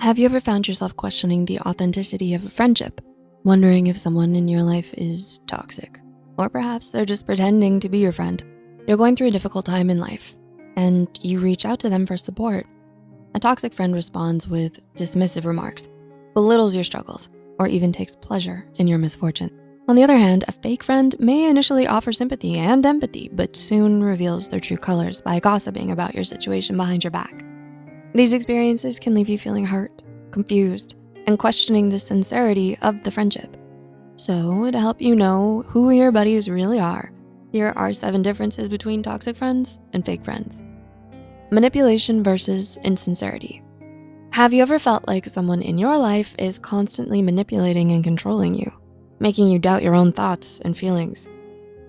Have you ever found yourself questioning the authenticity of a friendship? Wondering if someone in your life is toxic? Or perhaps they're just pretending to be your friend. You're going through a difficult time in life and you reach out to them for support. A toxic friend responds with dismissive remarks, belittles your struggles, or even takes pleasure in your misfortune. On the other hand, a fake friend may initially offer sympathy and empathy, but soon reveals their true colors by gossiping about your situation behind your back. These experiences can leave you feeling hurt, confused, and questioning the sincerity of the friendship. So to help you know who your buddies really are, here are 7 differences between toxic friends and fake friends. Manipulation versus insincerity. Have you ever felt like someone in your life is constantly manipulating and controlling you, making you doubt your own thoughts and feelings?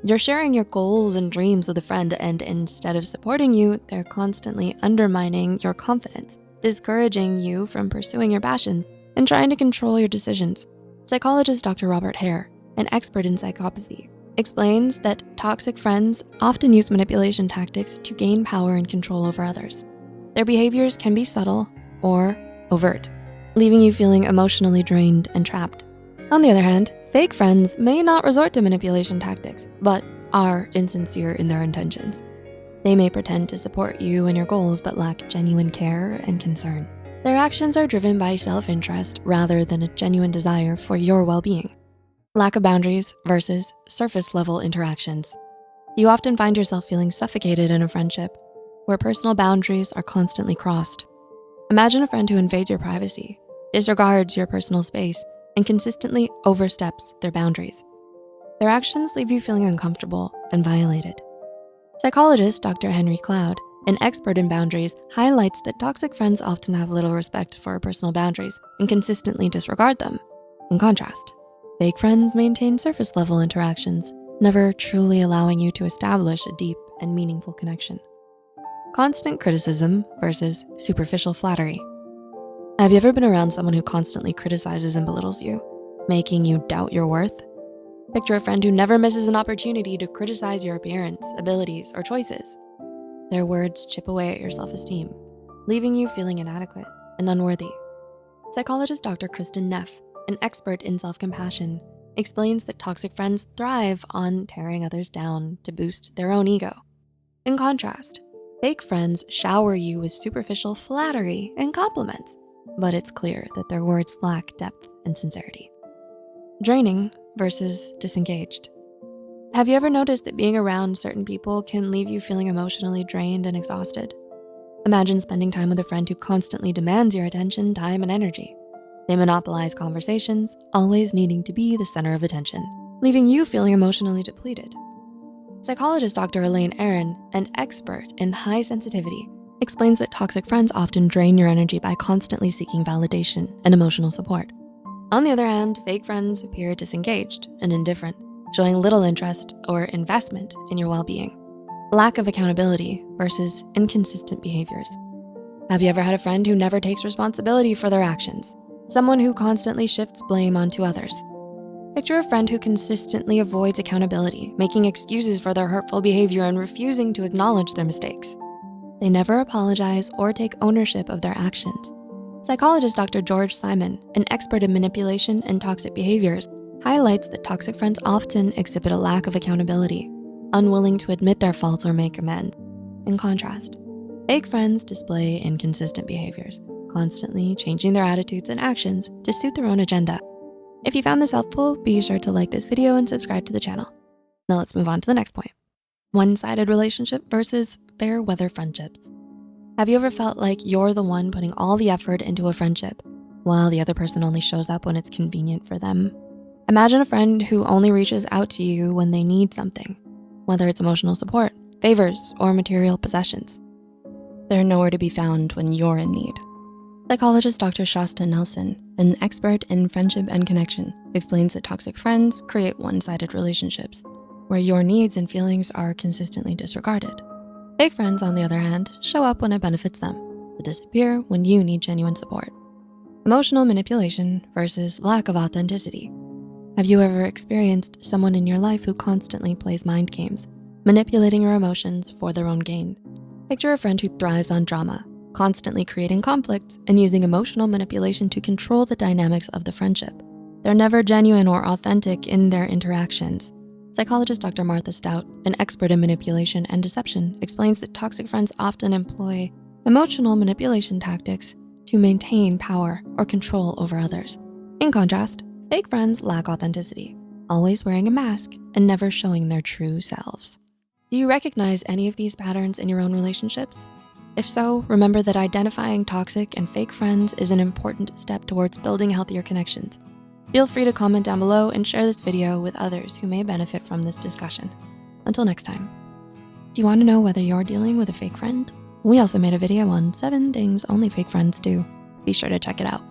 You're sharing your goals and dreams with a friend, and instead of supporting you, they're constantly undermining your confidence, discouraging you from pursuing your passion, and trying to control your decisions. Psychologist Dr. Robert Hare, an expert in psychopathy, explains that toxic friends often use manipulation tactics to gain power and control over others. Their behaviors can be subtle or overt, leaving you feeling emotionally drained and trapped. On the other hand, fake friends may not resort to manipulation tactics, but are insincere in their intentions. They may pretend to support you and your goals, but lack genuine care and concern. Their actions are driven by self-interest rather than a genuine desire for your well-being. Lack of boundaries versus surface-level interactions. You often find yourself feeling suffocated in a friendship where personal boundaries are constantly crossed. Imagine a friend who invades your privacy, disregards your personal space, and consistently oversteps their boundaries. Their actions leave you feeling uncomfortable and violated. Psychologist Dr. Henry Cloud, an expert in boundaries, highlights that toxic friends often have little respect for personal boundaries and consistently disregard them. In contrast, fake friends maintain surface-level interactions, never truly allowing you to establish a deep and meaningful connection. Constant criticism versus superficial flattery. Have you ever been around someone who constantly criticizes and belittles you, making you doubt your worth? Picture a friend who never misses an opportunity to criticize your appearance, abilities, or choices. Their words chip away at your self-esteem, leaving you feeling inadequate and unworthy. Psychologist Dr. Kristen Neff, an expert in self-compassion, explains that toxic friends thrive on tearing others down to boost their own ego. In contrast, fake friends shower you with superficial flattery and compliments, but it's clear that their words lack depth and sincerity. Draining versus disengaged. Have you ever noticed that being around certain people can leave you feeling emotionally drained and exhausted? Imagine spending time with a friend who constantly demands your attention, time, and energy. They monopolize conversations, always needing to be the center of attention, leaving you feeling emotionally depleted. Psychologist Dr. Elaine Aron, an expert in high sensitivity, explains that toxic friends often drain your energy by constantly seeking validation and emotional support. On the other hand, fake friends appear disengaged and indifferent, showing little interest or investment in your well-being. Lack of accountability versus inconsistent behaviors. Have you ever had a friend who never takes responsibility for their actions? Someone who constantly shifts blame onto others. Picture a friend who consistently avoids accountability, making excuses for their hurtful behavior and refusing to acknowledge their mistakes. They never apologize or take ownership of their actions. Psychologist Dr. George Simon, an expert in manipulation and toxic behaviors, highlights that toxic friends often exhibit a lack of accountability, unwilling to admit their faults or make amends. In contrast, fake friends display inconsistent behaviors, constantly changing their attitudes and actions to suit their own agenda. If you found this helpful, be sure to like this video and subscribe to the channel. Now let's move on to the next point. One-sided relationship versus fair weather friendships. Have you ever felt like you're the one putting all the effort into a friendship while the other person only shows up when it's convenient for them? Imagine a friend who only reaches out to you when they need something, whether it's emotional support, favors, or material possessions. They're nowhere to be found when you're in need. Psychologist Dr. Shasta Nelson, an expert in friendship and connection, explains that toxic friends create one-sided relationships where your needs and feelings are consistently disregarded. Fake friends, on the other hand, show up when it benefits them, but disappear when you need genuine support. Emotional manipulation versus lack of authenticity. Have you ever experienced someone in your life who constantly plays mind games, manipulating your emotions for their own gain? Picture a friend who thrives on drama, constantly creating conflicts and using emotional manipulation to control the dynamics of the friendship. They're never genuine or authentic in their interactions. Psychologist Dr. Martha Stout, an expert in manipulation and deception, explains that toxic friends often employ emotional manipulation tactics to maintain power or control over others. In contrast, fake friends lack authenticity, always wearing a mask and never showing their true selves. Do you recognize any of these patterns in your own relationships? If so, remember that identifying toxic and fake friends is an important step towards building healthier connections. Feel free to comment down below and share this video with others who may benefit from this discussion. Until next time. Do you wanna know whether you're dealing with a fake friend? We also made a video on 7 things only fake friends do. Be sure to check it out.